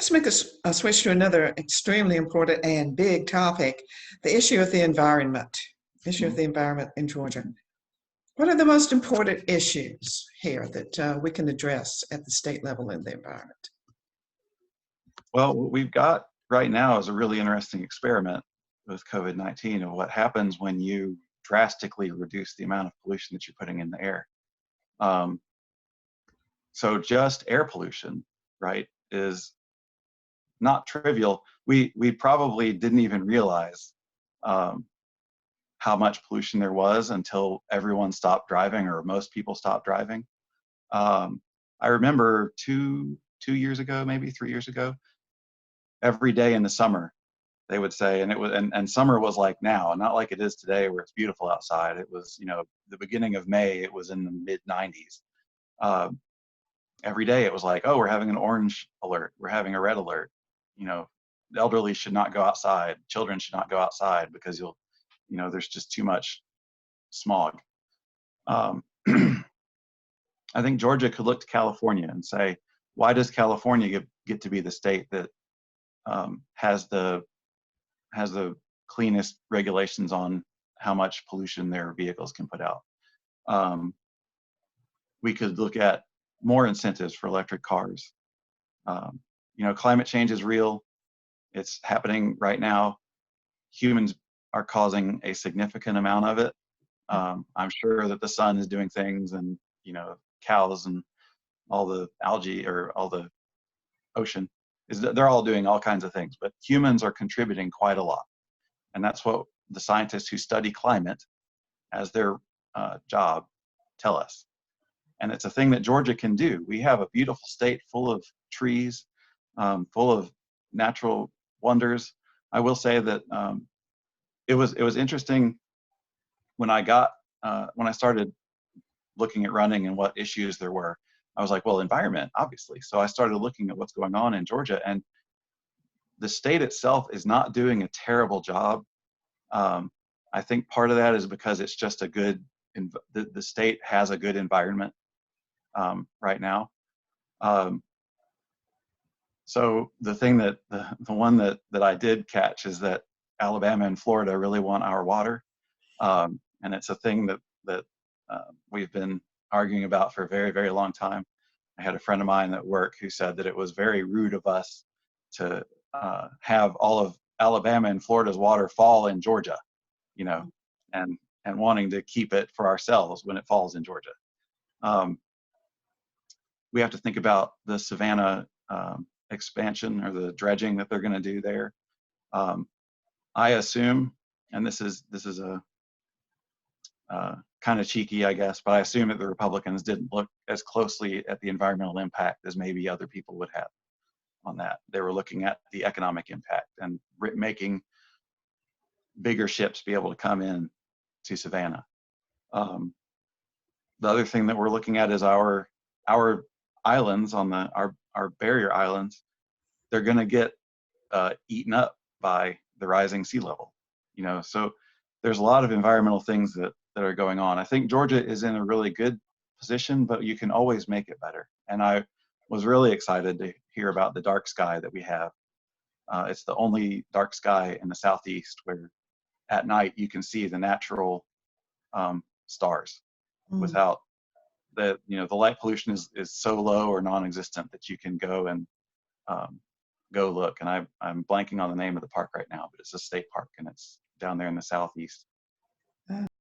Let's make a switch to another extremely important and big topic, the issue of the environment, in Georgia. What are the most important issues here that we can address at the state level in the environment? Well, what we've got right now is a really interesting experiment with COVID-19 of what happens when you drastically reduce the amount of pollution that you're putting in the air. Um, so just air pollution, right, is not trivial. We probably didn't even realize um, how much pollution there was until everyone stopped driving, or most people stopped driving. I remember two years ago, maybe 3 years ago, every day in the summer they would say, and summer was like now, not like it is today where it's beautiful outside. It was, the beginning of May, it was in the mid 90s. Every day it was like, oh, we're having an orange alert, we're having a red alert. The elderly should not go outside, children should not go outside because there's just too much smog. um, I think Georgia could look to California and say, why does California get to be the state that has the cleanest regulations on how much pollution their vehicles can put out? We could look at more incentives for electric cars. Climate change is real. It's happening right now. Humans are causing a significant amount of it. I'm sure that the sun is doing things, and cows and all the algae, or all the ocean, they're all doing all kinds of things, but humans are contributing quite a lot. And that's what the scientists who study climate as their job tell us. And it's a thing that Georgia can do. We have a beautiful state full of trees, full of natural wonders. I will say that it was interesting when I started looking at running and what issues there were. I was like, well, environment, obviously. So I started looking at what's going on in Georgia, and the state itself is not doing a terrible job. I think part of that is because it's just the state has a good environment right now. So the thing the one that I did catch is that Alabama and Florida really want our water. And it's a thing that we've been arguing about for a very, very long time. I had a friend of mine at work who said that it was very rude of us to have all of Alabama and Florida's water fall in Georgia, and wanting to keep it for ourselves when it falls in Georgia. We have to think about the Savannah expansion, or the dredging that they're going to do there. I assume, and this is a kind of cheeky, I guess, but I assume that the Republicans didn't look as closely at the environmental impact as maybe other people would have on that. They were looking at the economic impact and making bigger ships be able to come in to Savannah. The other thing that we're looking at is our islands our barrier islands. They're going to get eaten up by the rising sea level. So there's a lot of environmental things that are going on. I think Georgia is in a really good position, but you can always make it better. And I was really excited to hear about the dark sky that we have. It's the only dark sky in the Southeast where at night you can see the natural stars without the light pollution is so low or non-existent that you can go and go look. And I'm blanking on the name of the park right now, but it's a state park, and it's down there in the Southeast.